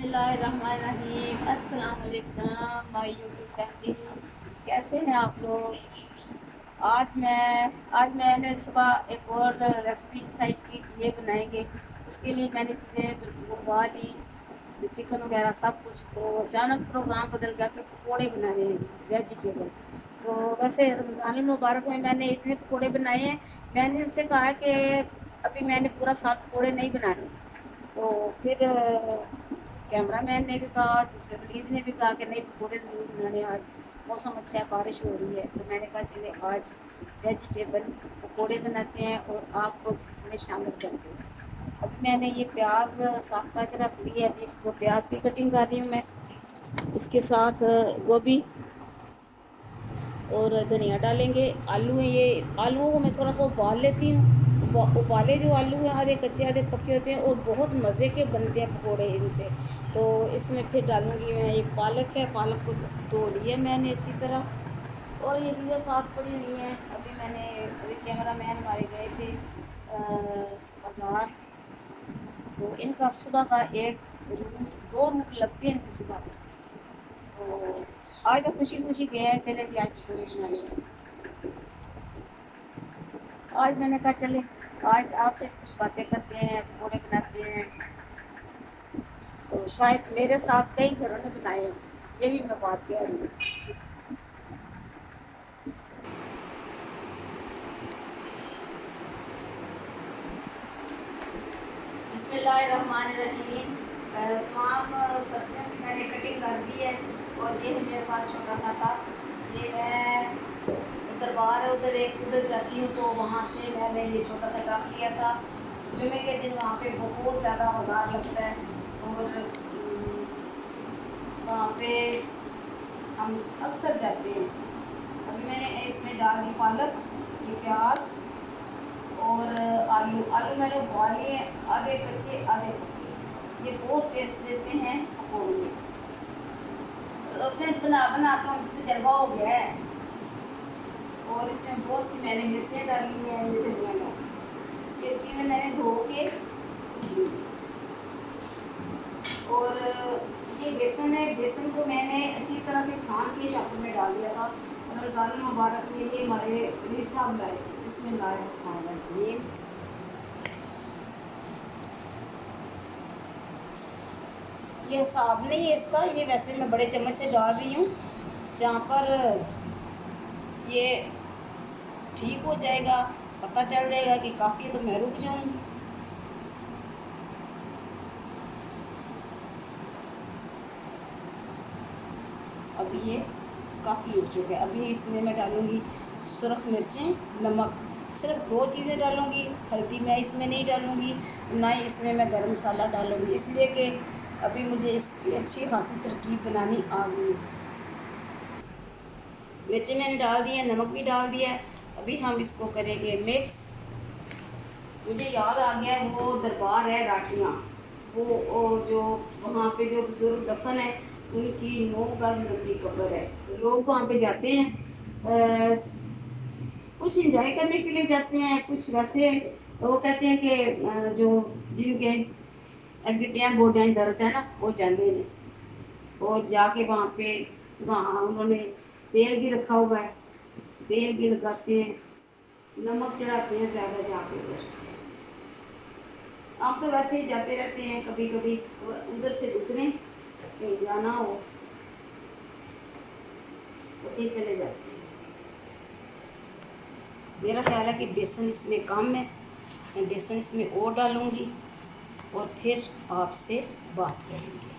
बिस्मिल्लाहिर्रहमानिर्रहीम। अस्सलाम वालेकुम माय यूट्यूब फैमिली, कैसे हैं आप लोग। आज मैंने सुबह एक और रेसिपी डिसाइड की कि ये बनाएंगे। उसके लिए मैंने चीज़ें मंगवा ली, चिकन वगैरह सब कुछ। तो अचानक प्रोग्राम बदल गया कि पकौड़े बनाने हैं वेजिटेबल। तो वैसे रमज़ान मुबारक में मैंने इतने पकौड़े बनाए हैं। मैंने उनसे कहा कि अभी मैंने पूरा साल पकौड़े नहीं बनाने। तो फिर कैमरामैन ने भी कहा, दूसरे वलीद ने भी कहा कि नहीं पकौड़े ज़रूर बनाने आज, मौसम अच्छा है, बारिश हो रही है। तो मैंने कहा चले आज वेजिटेबल पकौड़े बनाते हैं और आपको भी इसमें शामिल करते हैं। अभी मैंने ये प्याज साफ करके रख ली है, अभी इसको प्याज की कटिंग कर रही हूँ मैं। इसके साथ गोभी और धनिया डालेंगे। आलू हैं, ये आलूओं को मैं थोड़ा सा उबाल लेती हूँ। उबाले जो आलू हैं आधे कच्चे आधे पके होते हैं और बहुत मज़े के बनते हैं पकोड़े इनसे। तो इसमें फिर डालूँगी मैं, ये पालक है, पालक को धो लिया मैंने अच्छी तरह और ये चीज़ें साथ पड़ी हुई हैं। अभी कैमरा मैन हमारे गए थे बाज़ार। तो इनका सुबह का एक रूट, दो रूट लगते हैं इनकी सुबह में। तो आज तो खुशी खुशी गया है, चले जी आज पकौड़े बना लेंगे। आज मैंने कहा चले आज आपसे कुछ बातें करते हैं, पकौड़े बनाते हैं। तो शायद मेरे साथ कई घरों ने बनाए हों, ये भी मैं बात कह रही हूँ। बिस्मिल्लाहिर्रहमानिर्रहीम। तमाम सब्जियों की मैंने कटिंग कर दी है और ये है मेरे पास छोटा सा कप। ये मैं दरबार है उधर एक उधर जाती हूँ, तो वहाँ से मैंने ये छोटा सा कप लिया था। जुमे के दिन वहाँ पे बहुत ज़्यादा बाज़ार लगता है और वहाँ पे हम अक्सर जाते हैं। अभी मैंने इसमें डाल दी पालक, ये प्याज और आलू मैंने उबाल लिए, आधे कच्चे आधे पके। ये बहुत टेस्ट देते हैं पकौड़े में। उसे बनाता हूँ तो जलवा हो गया है। और इसमें बहुत सी मैंने मिर्चें डाली हैं, ये धनिया डाली, ये चीज़ें मैंने धो के। और ये बेसन है, बेसन को मैंने अच्छी तरह से छान के शाफी में डाल दिया था। रमज़ान मुबारक में ये हमारे वली साहब लाए, इसमें लाए खाना ये हिसाब नहीं है इसका, ये वैसे मैं बड़े चम्मच से डाल रही हूँ। जहाँ पर ये ठीक हो जाएगा, पता चल जाएगा कि काफ़ी, तो मैं रुक जाऊँगी। अभी ये काफ़ी हो चुका है। अभी इसमें मैं डालूँगी सुरख मिर्चें, नमक, सिर्फ दो चीज़ें डालूँगी। हल्दी मैं इसमें नहीं डालूँगी, ना ही इसमें मैं गरम मसाला डालूँगी, इसलिए कि अभी मुझे इसकी अच्छी खासी तरकीब बनानी आ गई है। मिर्चें मैंने डाल दी है, नमक भी डाल दिया है। अभी हम इसको करेंगे मिक्स। मुझे याद आ गया, वो दरबार है राठियाँ, वो जो वहाँ पे जो बुजुर्ग दफन है, उनकी 9 गज लंबी कब्र है। तो लोग वहाँ पे जाते हैं, कुछ एंजॉय करने के लिए जाते हैं, कुछ वैसे। वो कहते हैं कि जो जिनके गिट्टियाँ गोड्याँ दर्द है ना, वो जाते हैं और जाके वहाँ पे, वहाँ उन्होंने तेल भी रखा हुआ है, तेल भी लगाते हैं, नमक चढ़ाते हैं ज़्यादा जाके उधर। आप तो वैसे ही जाते रहते हैं, कभी कभी उधर से दूसरे कहीं जाना हो तो फिर चले जाते हैं। मेरा ख्याल है कि बेसन इसमें कम है, मैं बेसन इसमें और डालूँगी और फिर आपसे बात करेंगे।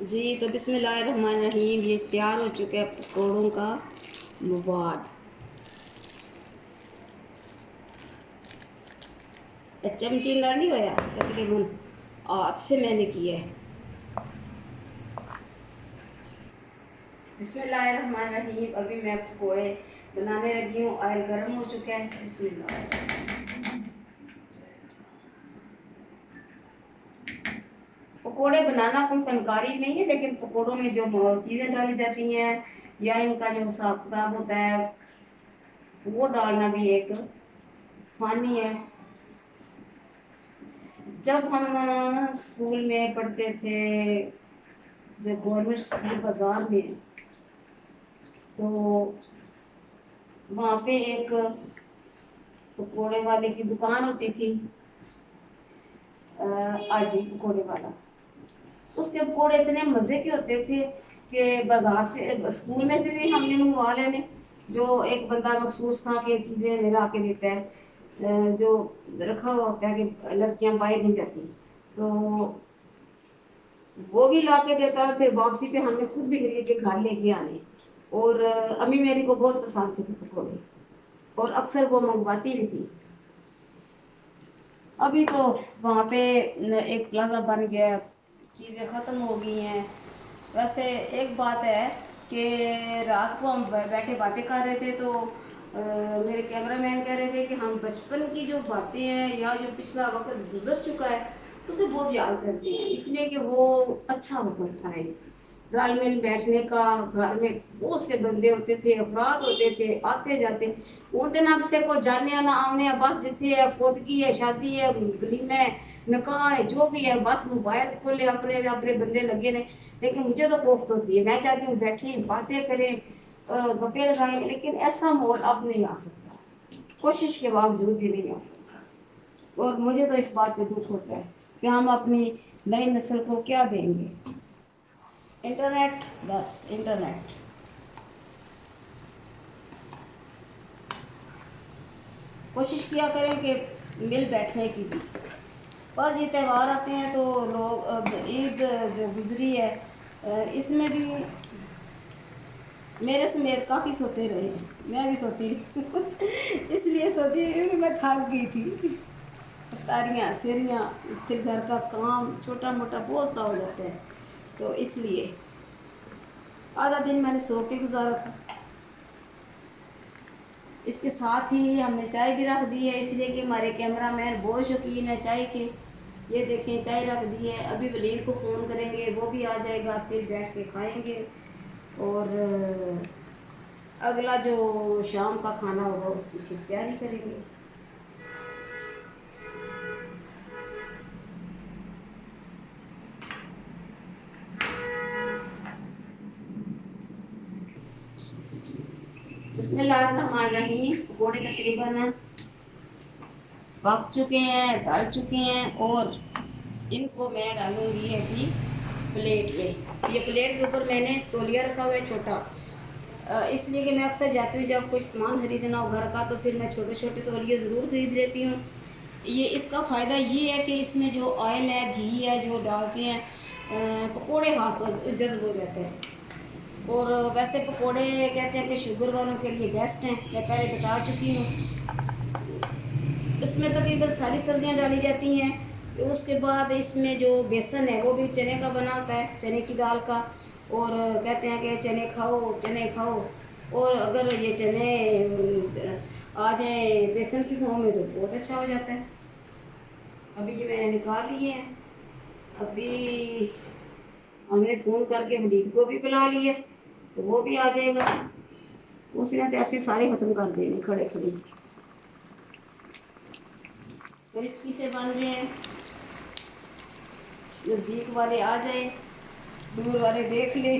जी तो बिस्मिल्लाहिर्रहमानिर्रहीम, ये तैयार हो चुका है पकौड़ों का मवाद। चमची ना नहीं होया, तकरीबन हाथ से मैंने किया है। बिस्मिल्लाहिर्रहमानिर्रहीम। अभी मैं पकौड़े बनाने लगी हूँ, ऑयल गर्म हो चुका है। बिस्मिल्लाह। पकोड़े बनाना कोई फनकारी नहीं है, लेकिन पकोड़ों में जो चीज़ें डाली जाती हैं या इनका जो हिसाब किताब होता है, वो डालना भी एक फानी है। जब हम स्कूल में पढ़ते थे, जो गवर्नमेंट स्कूल बाज़ार में, तो वहाँ पे एक पकौड़े वाले की दुकान होती थी, आजी पकौड़े वाला। उसके पकौड़े इतने मज़े के होते थे कि बाजार से, स्कूल में से भी हमने मंगवा लेने। जो एक बंदा मखसूस था कि चीज़ें मिला के देता है, जो रखा हुआ होता है कि लड़कियां पाई नहीं जाती, तो वो भी ला के देता है। फिर वापसी पे हमने खुद भी खरीद के घर लेके आने। और अम्मी मेरी को बहुत पसंद थे पकौड़े, और अक्सर वो मंगवाती भी थी। अभी तो वहाँ पे एक प्लाजा बन गया, चीज़ें ख़त्म हो गई हैं। वैसे एक बात है कि रात को हम बैठे बातें कर रहे थे, तो मेरे कैमरामैन कह रहे थे कि हम बचपन की जो बातें हैं या जो पिछला वक्त गुजर चुका है उसे बहुत याद करते हैं, इसलिए कि वो अच्छा वक्त था। रल मिल बैठने का, घर में बहुत से बंदे होते थे, अफराद होते थे, आते जाते। उनके ना किसी को जाने ना आने, बस जिथे है फोदगी है, शादी है, गलीम है, निकाह है, जो भी है, बस मोबाइल खोले, अपने अपने बंदे लगे ने। लेकिन मुझे तो कोफ्त होती है, मैं चाहती हूँ बैठे बातें करें, गप्पे लगाएं, लेकिन ऐसा माहौल अब नहीं आ सकता, कोशिश के बावजूद भी नहीं आ सकता। और मुझे तो इस बात पे दुख होता है कि हम अपनी नई नस्ल को क्या देंगे। इंटरनेट, बस इंटरनेट। कोशिश किया करें कि मिल बैठने की भी। बस ये त्यौहार आते हैं तो लोग, ईद जो गुजरी है, इसमें भी मेरे समेत काफ़ी सोते रहे हैं, मैं भी सोती इसलिए सोती है क्योंकि मैं थक गई थी। तारियाँ सेरियाँ, फिर घर का काम छोटा मोटा बहुत सा हो जाता है, तो इसलिए आधा दिन मैंने सो के गुजारा था। इसके साथ ही हमने चाय भी रख दी है, इसलिए कि हमारे कैमरामैन बहुत शौकीन है चाय के। ये देखें चाय रख दी है, अभी वलीद को फ़ोन करेंगे, वो भी आ जाएगा, फिर बैठ के खाएंगे। और अगला जो शाम का खाना होगा उसकी फिर तैयारी करेंगे। बिस्मिल्लाहिर्रहमानिर्रहीम। पकौड़े तकरीबन पक चुके हैं, तल चुके हैं, और इनको मैं डालूंगी अभी प्लेट में। ये प्लेट के ऊपर मैंने तौलिया रखा हुआ है छोटा, इसलिए कि मैं अक्सर जाती हूँ जब कोई सामान खरीदना हो घर का, तो फिर मैं छोटे छोटे तौलिए ज़रूर खरीद लेती हूँ। ये इसका फ़ायदा ये है कि इसमें जो ऑयल है, घी है, जो डालते हैं, पकोड़े खास जज्ब हो जाते हैं। और वैसे पकोड़े कहते हैं कि शुगर वालों के लिए बेस्ट हैं, मैं पहले बता चुकी हूँ। उसमें तकरीबन सारी सब्जियां डाली जाती हैं। तो उसके बाद इसमें जो बेसन है वो भी चने का बना होता है, चने की दाल का। और कहते हैं कि चने खाओ, चने खाओ। और अगर ये चने आ जाए बेसन की फॉर्म में तो बहुत अच्छा हो जाता है। अभी ये मैंने निकाल लिए हैं। अभी हमने फ़ोन करके वलीद को भी बुला लिया, तो वो भी आ जाएगा। उसने तो ऐसे सारे ख़त्म कर देने खड़े खड़े। क्रिस्पी से बन रहे हैं, नज़दीक वाले आ जाए, दूर वाले देख ले।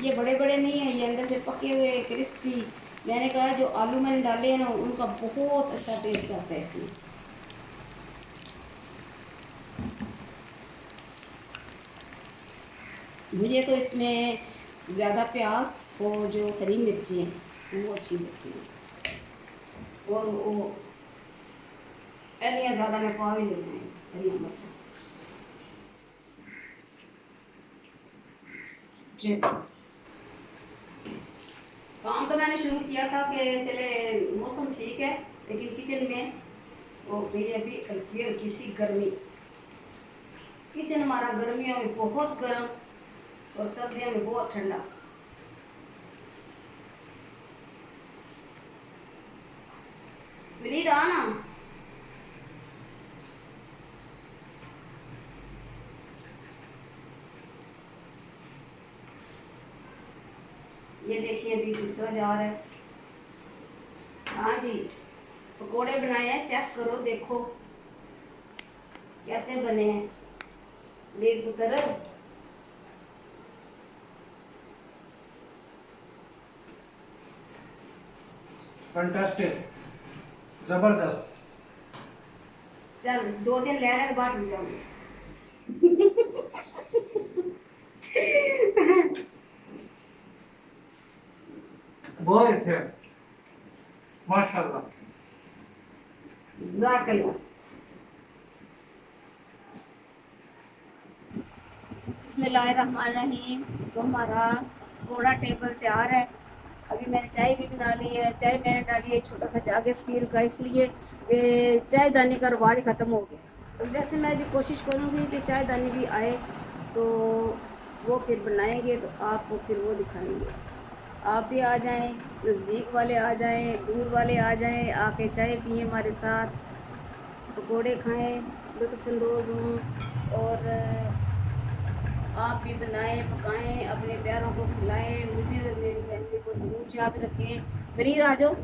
ये बड़े बड़े नहीं हैं, ये अंदर से पके हुए क्रिस्पी। मैंने कहा जो आलू मैंने डाले हैं ना, उनका बहुत अच्छा टेस्ट आता है इसमें। मुझे तो इसमें ज़्यादा प्याज और जो हरी मिर्ची हैं वो अच्छी लगती हैं। और वो एलियाँ ज़्यादा मैं पा भी लेना है, हरी मिर्च। जी, काम तो मैंने शुरू किया था कि चले मौसम ठीक है, लेकिन किचन में वो मेरी अभी हल्की हल्की सी गर्मी। किचन हमारा गर्मियों में बहुत गर्म और सर्दियों में बहुत ठंडा। वलीद आना। ये देखिए अभी दूसरा जार है। हाँ जी, पकोड़े बनाए हैं, चेक करो, देखो कैसे बने हैं मेरे पुत्र। फैंटास्टिक, जबरदस्त। चल 2 दिन ले ले तो बाट हो जाऊंगी। बहुत थे, माशाल्लाह। जज़ाकल्लाह। बिस्मिल्लाहिर्रहमानिर्रहीम। तो हमारा घोड़ा टेबल तैयार है। अभी मैंने चाय भी बना ली है। चाय मैंने डाली है छोटा सा जाग स्टील का, इसलिए कि चाय दानी का रिवाज ख़त्म हो गया। तो वैसे मैं भी कोशिश करूँगी कि चाय दानी भी आए, तो वो फिर बनाएंगे तो आपको फिर वो दिखाएंगे। आप भी आ जाएं, नज़दीक वाले आ जाएं, दूर वाले आ जाएं, आके चाय पिए हमारे साथ, पकोड़े खाएं, लुत्फ़अंदोज़ हों। और आप भी बनाएं, पकाएं, अपने प्यारों को खिलाएं, मुझे और मेरी फैमिली को ज़रूर याद रखें। प्लीज़ आ जाओ।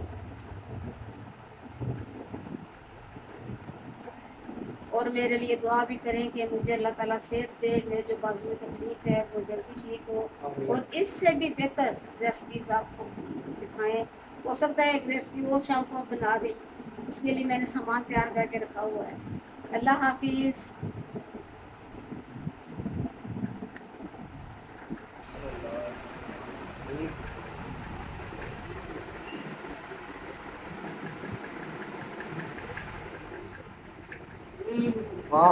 और मेरे लिए दुआ भी करें कि मुझे अल्लाह ताला सेहत दे, मेरे जो बाजू में तकलीफ़ है वो जल्दी ठीक हो, और इससे भी बेहतर रेसिपीज़ आपको दिखाएं। हो सकता है एक रेसिपी वो शाम को आप बना दें, उसके लिए मैंने सामान तैयार करके रखा हुआ है। अल्लाह हाफिज़। वाह,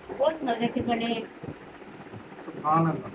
बहुत मज़े के बने। सुभान अल्लाह।